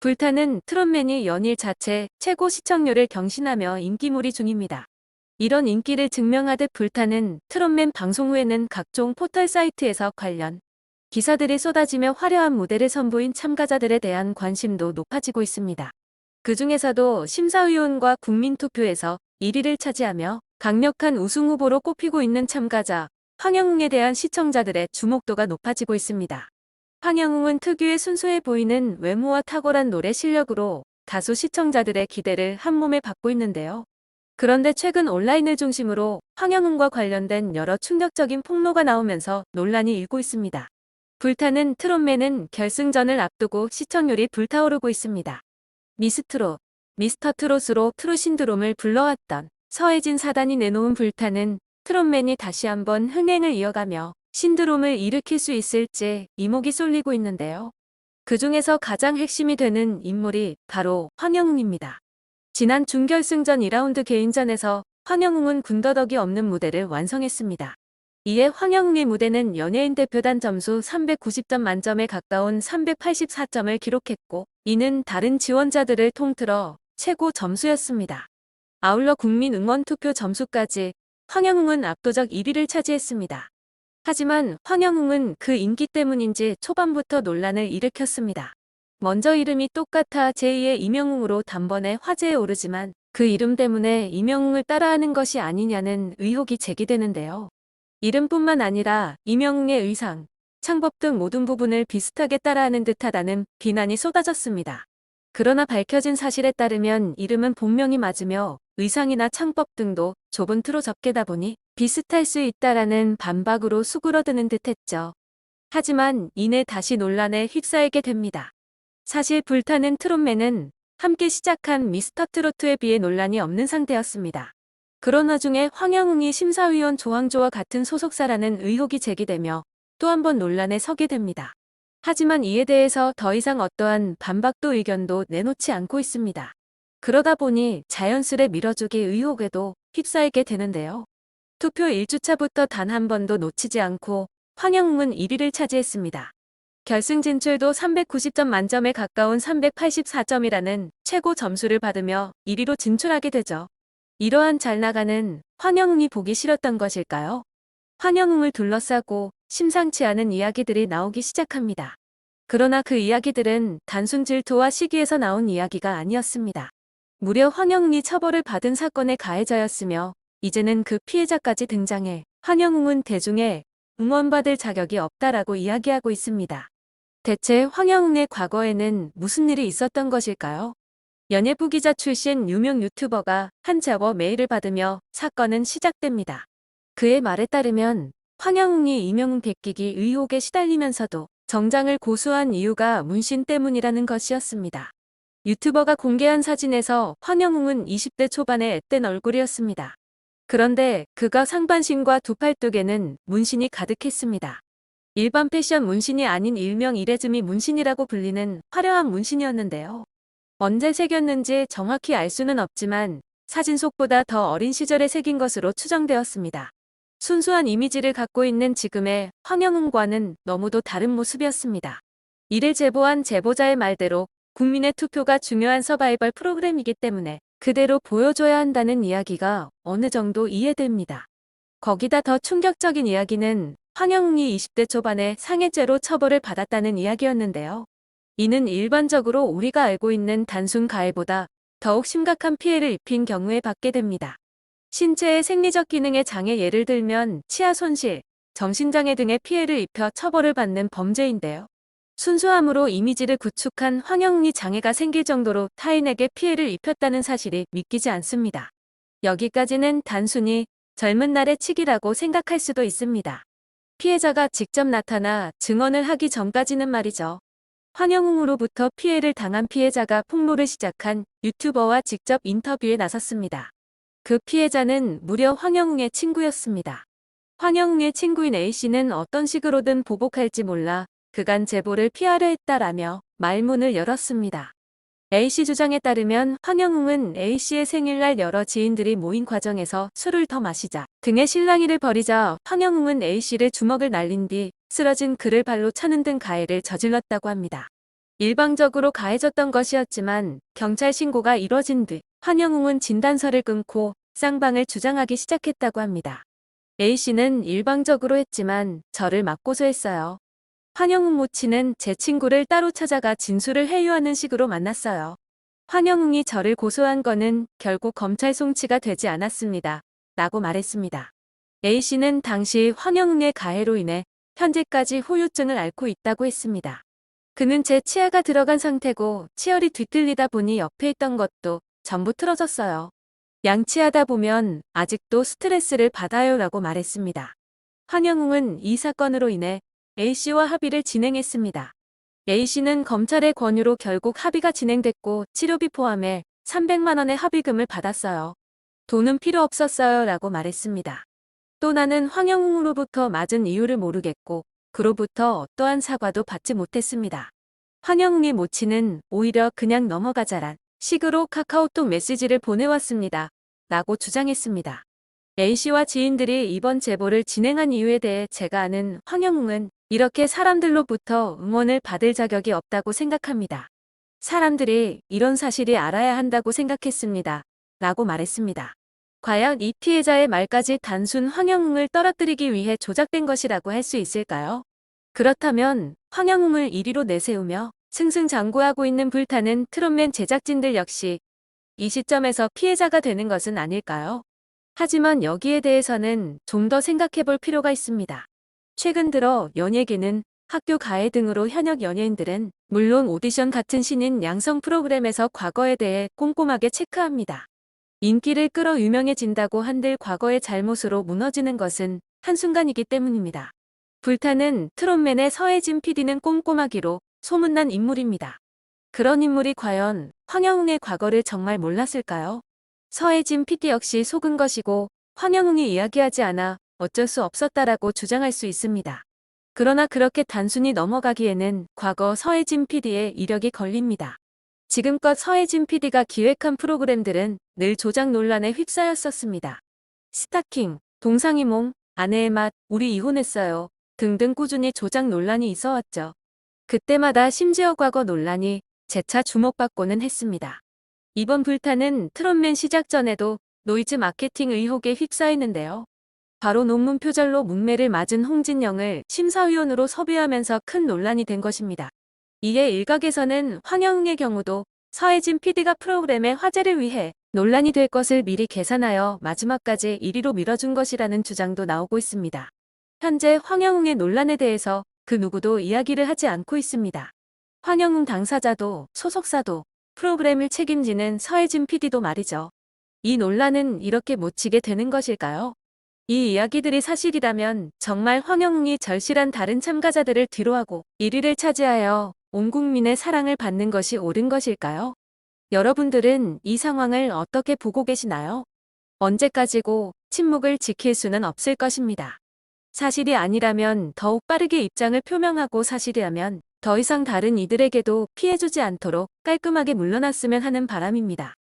불타는 트롯맨이 연일 자체 최고 시청률을 경신하며 인기몰이 중입니다. 이런 인기를 증명하듯 불타는 트롯맨 방송 후에는 각종 포털 사이트에서 관련 기사들이 쏟아지며 화려한 무대를 선보인 참가자들에 대한 관심도 높아지고 있습니다. 그중에서도 심사위원과 국민투표에서 1위를 차지하며 강력한 우승 후보로 꼽히고 있는 참가자 황영웅에 대한 시청자들의 주목도가 높아지고 있습니다. 황영웅은 특유의 순수해 보이는 외모와 탁월한 노래 실력으로 다수 시청자들의 기대를 한몸에 받고 있는데요. 그런데 최근 온라인을 중심으로 황영웅과 관련된 여러 충격적인 폭로가 나오면서 논란이 일고 있습니다. 불타는 트롯맨은 결승전을 앞두고 시청률이 불타오르고 있습니다. 미스트롯, 미스터트롯으로 트롯 신드롬을 불러왔던 서혜진 사단이 내놓은 불타는 트롯맨이 다시 한번 흥행을 이어가며 신드롬을 일으킬 수 있을지 이목이 쏠리고 있는데요. 그중에서 가장 핵심이 되는 인물이 바로 황영웅입니다. 지난 준결승전 2라운드 개인전에서 황영웅은 군더더기 없는 무대를 완성했습니다. 이에 황영웅의 무대는 연예인 대표단 점수 390점 만점에 가까운 384점을 기록했고, 이는 다른 지원자들을 통틀어 최고 점수였습니다. 아울러 국민 응원 투표 점수까지 황영웅은 압도적 1위를 차지했습니다. 하지만 황영웅은 그 인기 때문인지 초반부터 논란을 일으켰습니다. 먼저 이름이 똑같아 제2의 이명웅으로 단번에 화제에 오르지만 그 이름 때문에 이명웅을 따라하는 것이 아니냐는 의혹이 제기되는데요. 이름뿐만 아니라 이명웅의 의상, 창법 등 모든 부분을 비슷하게 따라하는 듯하다는 비난이 쏟아졌습니다. 그러나 밝혀진 사실에 따르면 이름은 본명이 맞으며 의상이나 창법 등도 좁은 틀로 접게다 보니 비슷할 수 있다라는 반박으로 수그러드는 듯했죠. 하지만 이내 다시 논란에 휩싸이게 됩니다. 사실 불타는 트롯맨은 함께 시작한 미스터트로트에 비해 논란이 없는 상태였습니다. 그런 와중에 황영웅이 심사위원 조항조와 같은 소속사라는 의혹이 제기되며 또 한 번 논란에 서게 됩니다. 하지만 이에 대해서 더 이상 어떠한 반박도 의견도 내놓지 않고 있습니다. 그러다 보니 자연스레 밀어주기 의혹에도 휩싸이게 되는데요. 투표 1주차부터 단 한 번도 놓치지 않고 황영웅은 1위를 차지했습니다. 결승 진출도 390점 만점에 가까운 384점이라는 최고 점수를 받으며 1위로 진출하게 되죠. 이러한 잘 나가는 황영웅이 보기 싫었던 것일까요? 황영웅을 둘러싸고 심상치 않은 이야기들이 나오기 시작합니다. 그러나 그 이야기들은 단순 질투와 시기에서 나온 이야기가 아니었습니다. 무려 황영웅이 처벌을 받은 사건의 가해자였으며 이제는 그 피해자까지 등장해 황영웅은 대중의 응원받을 자격이 없다라고 이야기하고 있습니다. 대체 황영웅의 과거에는 무슨 일이 있었던 것일까요? 연예부 기자 출신 유명 유튜버가 한 제보 메일을 받으며 사건은 시작됩니다. 그의 말에 따르면 황영웅이 이명웅 베끼기 의혹에 시달리면서도 정장을 고수한 이유가 문신 때문이라는 것이었습니다. 유튜버가 공개한 사진에서 황영웅은 20대 초반의 앳된 얼굴이었습니다. 그런데 그가 상반신과 두 팔뚝에는 문신이 가득했습니다. 일반 패션 문신이 아닌 일명 이레즈미 문신이라고 불리는 화려한 문신이었는데요. 언제 새겼는지 정확히 알 수는 없지만 사진 속보다 더 어린 시절에 새긴 것으로 추정되었습니다. 순수한 이미지를 갖고 있는 지금의 황영웅과는 너무도 다른 모습이었습니다. 이를 제보한 제보자의 말대로 국민의 투표가 중요한 서바이벌 프로그램이기 때문에 그대로 보여줘야 한다는 이야기가 어느 정도 이해됩니다. 거기다 더 충격적인 이야기는 황영웅이 20대 초반에 상해죄로 처벌을 받았다는 이야기였는데요. 이는 일반적으로 우리가 알고 있는 단순 가해보다 더욱 심각한 피해를 입힌 경우에 받게 됩니다. 신체의 생리적 기능의 장애, 예를 들면 치아 손실, 정신장애 등의 피해를 입혀 처벌을 받는 범죄인데요. 순수함으로 이미지를 구축한 황영웅이 장애가 생길 정도로 타인에게 피해를 입혔다는 사실이 믿기지 않습니다. 여기까지는 단순히 젊은 날의 치기라고 생각할 수도 있습니다. 피해자가 직접 나타나 증언을 하기 전까지는 말이죠. 황영웅으로부터 피해를 당한 피해자가 폭로를 시작한 유튜버와 직접 인터뷰에 나섰습니다. 그 피해자는 무려 황영웅의 친구였습니다. 황영웅의 친구인 A씨는 어떤 식으로든 보복할지 몰라 그간 제보를 피하려 했다라며 말문을 열었습니다. A씨 주장에 따르면 황영웅은 A씨의 생일날 여러 지인들이 모인 과정에서 술을 더 마시자 등의 실랑이를 벌이자 황영웅은 A씨를 주먹을 날린 뒤 쓰러진 그를 발로 차는 등 가해를 저질렀다고 합니다. 일방적으로 가해졌던 것이었지만 경찰 신고가 이뤄진 뒤 환영웅은 진단서를 끊고 쌍방을 주장하기 시작했다고 합니다. A씨는 일방적으로 했지만 저를 막 고소했어요. 환영웅 모친은 제 친구를 따로 찾아가 진술을 회유하는 식으로 만났어요. 환영웅이 저를 고소한 거는 결국 검찰 송치가 되지 않았습니다. 라고 말했습니다. A씨는 당시 환영웅의 가해로 인해 현재까지 후유증을 앓고 있다고 했습니다. 그는 제 치아가 들어간 상태고 치열이 뒤틀리다 보니 옆에 있던 것도 전부 틀어졌어요. 양치하다 보면 아직도 스트레스를 받아요 라고 말했습니다. 환영웅은 이 사건으로 인해 A씨와 합의를 진행했습니다. A씨는 검찰의 권유로 결국 합의가 진행됐고 치료비 포함해 300만 원의 합의금을 받았어요. 돈은 필요 없었어요 라고 말했습니다. 또 나는 환영웅으로부터 맞은 이유를 모르겠고 그로부터 어떠한 사과도 받지 못했습니다. 환영웅의 모친은 오히려 그냥 넘어가자란 식으로 카카오톡 메시지를 보내왔습니다. 라고 주장했습니다. A씨와 지인들이 이번 제보를 진행한 이유에 대해 제가 아는 환영웅은 이렇게 사람들로부터 응원을 받을 자격이 없다고 생각합니다. 사람들이 이런 사실이 알아야 한다고 생각했습니다. 라고 말했습니다. 과연 이 피해자의 말까지 단순 환영웅을 떨어뜨리기 위해 조작된 것이라고 할 수 있을까요? 그렇다면 환영웅을 1위로 내세우며 승승장구하고 있는 불타는 트롯맨 제작진들 역시 이 시점에서 피해자가 되는 것은 아닐까요? 하지만 여기에 대해서는 좀 더 생각해 볼 필요가 있습니다. 최근 들어 연예계는 학교 가해 등으로 현역 연예인들은 물론 오디션 같은 신인 양성 프로그램에서 과거에 대해 꼼꼼하게 체크합니다. 인기를 끌어 유명해진다고 한들 과거의 잘못으로 무너지는 것은 한순간이기 때문입니다. 불타는 트롯맨의 서혜진 PD는 꼼꼼하기로 소문난 인물입니다. 그런 인물이 과연 황영웅의 과거를 정말 몰랐을까요? 서혜진 PD 역시 속은 것이고 황영웅이 이야기하지 않아 어쩔 수 없었다라고 주장할 수 있습니다. 그러나 그렇게 단순히 넘어가기에는 과거 서혜진 PD의 이력이 걸립니다. 지금껏 서혜진 PD가 기획한 프로그램들은 늘 조작 논란에 휩싸였었습니다. 스타킹, 동상이몽, 아내의 맛, 우리 이혼했어요 등등 꾸준히 조작 논란이 있어왔죠. 그때마다 심지어 과거 논란이 재차 주목받고는 했습니다. 이번 불타는 트롯맨 시작 전에도 노이즈 마케팅 의혹에 휩싸이는데요. 바로 논문 표절로 문매를 맞은 홍진영을 심사위원으로 섭외하면서 큰 논란이 된 것입니다. 이에 일각에서는 황영웅의 경우도 서혜진 PD가 프로그램의 화제를 위해 논란이 될 것을 미리 계산하여 마지막까지 1위로 밀어준 것이라는 주장도 나오고 있습니다. 현재 황영웅의 논란에 대해서 그 누구도 이야기를 하지 않고 있습니다. 황영웅 당사자도 소속사도 프로그램을 책임지는 서혜진 PD도 말이죠. 이 논란은 이렇게 묻히게 되는 것일까요? 이 이야기들이 사실이라면 정말 황영웅이 절실한 다른 참가자들을 뒤로하고 1위를 차지하여 온 국민의 사랑을 받는 것이 옳은 것일까요? 여러분들은 이 상황을 어떻게 보고 계시나요? 언제까지고 침묵을 지킬 수는 없을 것입니다. 사실이 아니라면 더욱 빠르게 입장을 표명하고 사실이라면 더 이상 다른 이들에게도 피해주지 않도록 깔끔하게 물러났으면 하는 바람입니다.